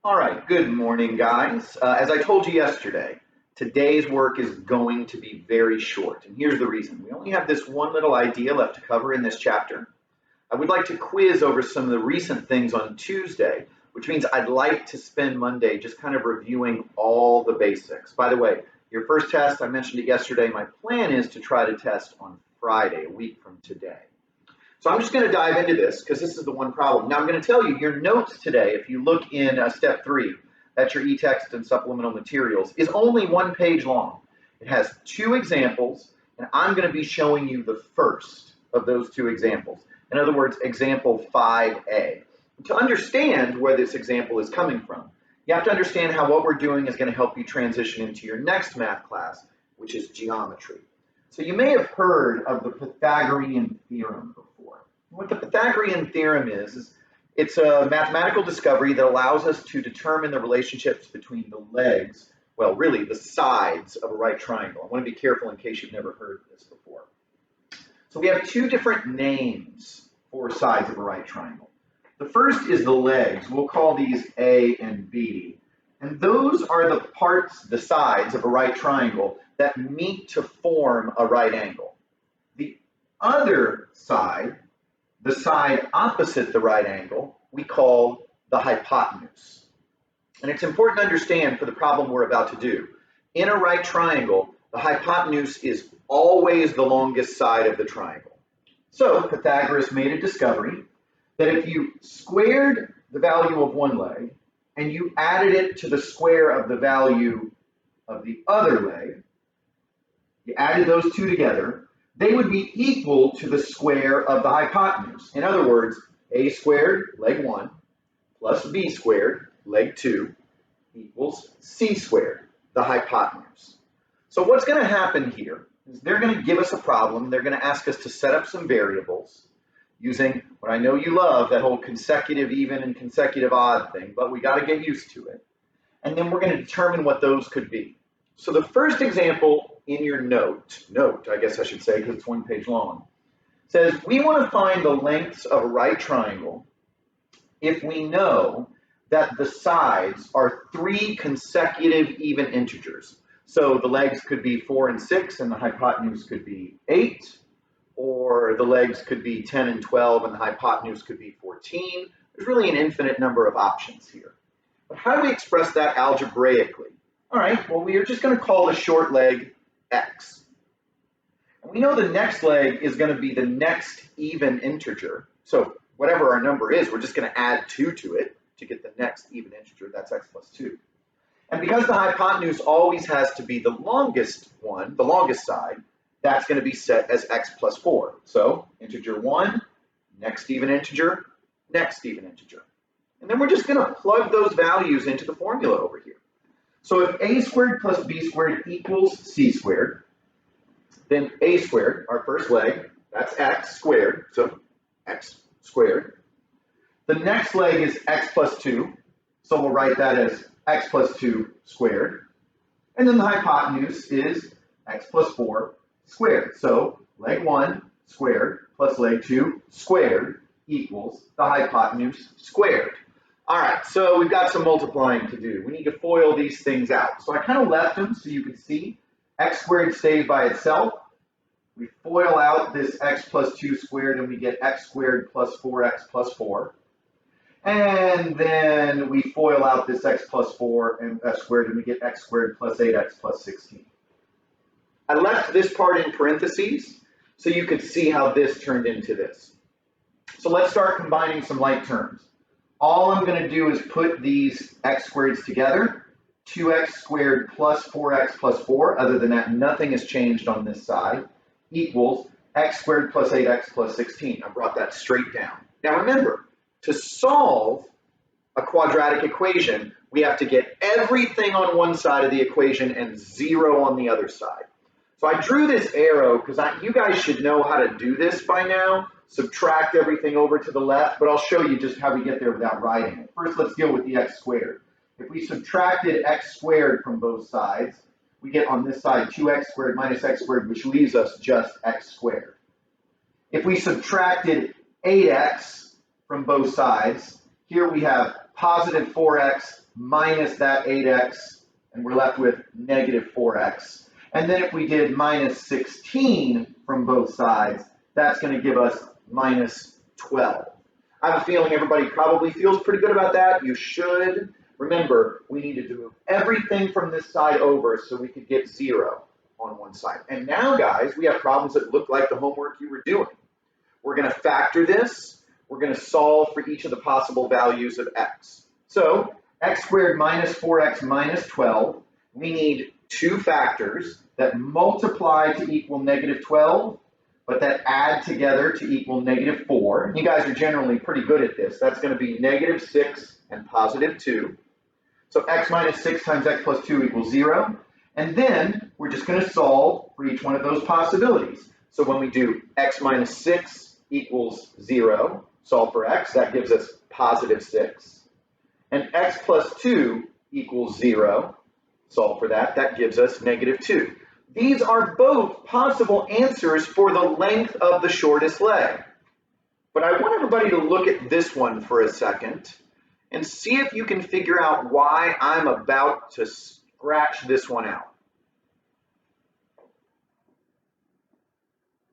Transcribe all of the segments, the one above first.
All right, good morning, guys. As I told you yesterday, today's work is going to be very short, and here's the reason. We only have this one little idea left to cover in this chapter. I would like to quiz over some of the recent things on Tuesday, which means I'd like to spend Monday just kind of reviewing all the basics. By the way, your first test, I mentioned it yesterday, my plan is to try to test on Friday, a week from today. So I'm just going to dive into this because this is the one problem. Now I'm going to tell you, your notes today, if you look in step 3, that's your e-text and supplemental materials, is only 1 page long. It has 2 examples, and I'm going to be showing you the first of those 2 examples. In other words, example 5A. To understand where this example is coming from, you have to understand how what we're doing is going to help you transition into your next math class, which is geometry. So you may have heard of the Pythagorean theorem before. What the Pythagorean theorem is it's a mathematical discovery that allows us to determine the relationships between the legs, well, really the sides of a right triangle. I want to be careful in case you've never heard this before. So we have 2 different names for sides of a right triangle. The first is the legs. We'll call these A and B. And those are the parts, the sides of a right triangle that meet to form a right angle. The other side, the side opposite the right angle, we call the hypotenuse. And it's important to understand for the problem we're about to do. In a right triangle, the hypotenuse is always the longest side of the triangle. So Pythagoras made a discovery that if you squared the value of one leg and you added it to the square of the value of the other leg, you added those 2 together, they would be equal to the square of the hypotenuse. In other words, a squared, leg 1, plus b squared, leg 2, equals c squared, the hypotenuse. So what's going to happen here is they're going to give us a problem. They're going to ask us to set up some variables using what I know you love, that whole consecutive even and consecutive odd thing, but we got to get used to it. And then we're going to determine what those could be. So the first example in your note, I guess I should say because it's 1 page long, says we want to find the lengths of a right triangle if we know that the sides are 3 consecutive even integers. So the legs could be 4 and 6 and the hypotenuse could be 8, or the legs could be 10 and 12 and the hypotenuse could be 14. There's really an infinite number of options here. But how do we express that algebraically? All right, well, we are just going to call the short leg x. And we know the next leg is going to be the next even integer. So whatever our number is, we're just going to add 2 to it to get the next even integer. That's x plus 2. And because the hypotenuse always has to be the longest one, the longest side, that's going to be set as x plus 4. So integer 1, next even integer, next even integer. And then we're just going to plug those values into the formula over here. So if a squared plus b squared equals c squared, then a squared, our first leg, that's x squared, so x squared. The next leg is x plus 2, so we'll write that as x plus 2 squared. And then the hypotenuse is x plus 4 squared. So leg 1 squared plus leg 2 squared equals the hypotenuse squared. All right, so we've got some multiplying to do. We need to FOIL these things out. So I kind of left them so you can see x squared stays by itself. We FOIL out this x plus 2 squared and we get x squared plus 4x plus 4. And then we FOIL out this x plus 4 and f squared and we get x squared plus 8x plus 16. I left this part in parentheses so you could see how this turned into this. So let's start combining some like terms. All I'm going to do is put these x squareds together. 2x squared plus 4x plus 4. Other than that, nothing has changed on this side. Equals x squared plus 8x plus 16. I brought that straight down. Now remember, to solve a quadratic equation, we have to get everything on one side of the equation and 0 on the other side. So I drew this arrow because you guys should know how to do this by now. Subtract everything over to the left, but I'll show you just how we get there without writing it. First, let's deal with the x squared. If we subtracted x squared from both sides, we get on this side 2x squared minus x squared, which leaves us just x squared. If we subtracted 8x from both sides, here we have positive 4x minus that 8x, and we're left with negative 4x. And then if we did minus 16 from both sides, that's going to give us minus 12. I have a feeling everybody probably feels pretty good about that. You should. Remember, we needed to move everything from this side over so we could get 0 on one side. And now, guys, we have problems that look like the homework you were doing. We're going to factor this. We're going to solve for each of the possible values of x. So x squared minus 4x minus 12, we need two factors that multiply to equal negative 12, but that add together to equal negative 4. You guys are generally pretty good at this. That's going to be negative 6 and positive 2. So x minus 6 times x plus 2 equals 0. And then we're just going to solve for each one of those possibilities. So when we do x minus 6 equals 0, solve for x, that gives us positive 6. And x plus 2 equals 0, solve for that, that gives us negative 2. These are both possible answers for the length of the shortest leg. But I want everybody to look at this one for a second and see if you can figure out why I'm about to scratch this one out.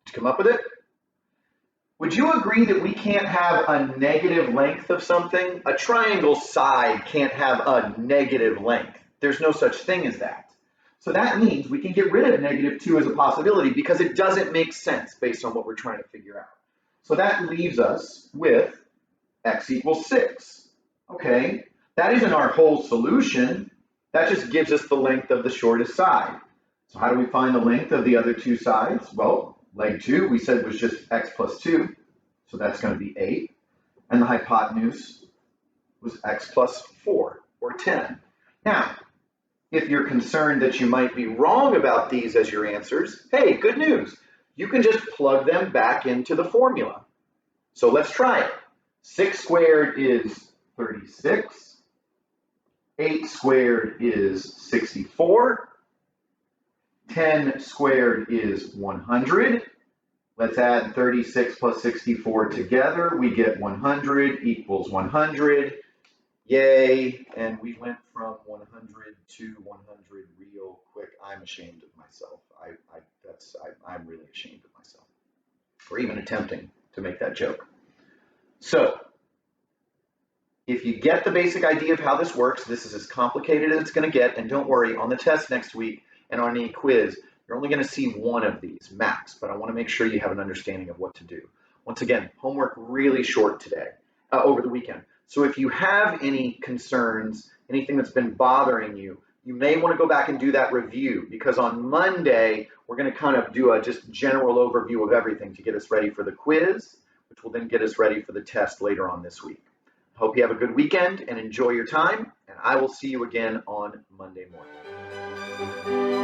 Did you come up with it? Would you agree that we can't have a negative length of something? A triangle's side can't have a negative length. There's no such thing as that. So that means we can get rid of negative 2 as a possibility because it doesn't make sense based on what we're trying to figure out. So that leaves us with x equals 6. Okay, that isn't our whole solution. That just gives us the length of the shortest side. So how do we find the length of the other two sides? Well, leg 2 we said was just x plus 2. So that's going to be 8. And the hypotenuse was x plus 4, or 10. Now, if you're concerned that you might be wrong about these as your answers, hey, good news. You can just plug them back into the formula. So let's try it. 6 squared is 36. 8 squared is 64. 10 squared is 100. Let's add 36 plus 64 together. We get 100 equals 100. Yay, and we went from 100 to 100 real quick. I'm ashamed of myself. I'm really ashamed of myself for even attempting to make that joke. So, if you get the basic idea of how this works, this is as complicated as it's going to get, and don't worry, on the test next week and on any quiz, you're only going to see one of these, max, but I want to make sure you have an understanding of what to do. Once again, homework really short today, over the weekend. So if you have any concerns, anything that's been bothering you, you may want to go back and do that review because on Monday, we're going to kind of do a just general overview of everything to get us ready for the quiz, which will then get us ready for the test later on this week. Hope you have a good weekend and enjoy your time. And I will see you again on Monday morning.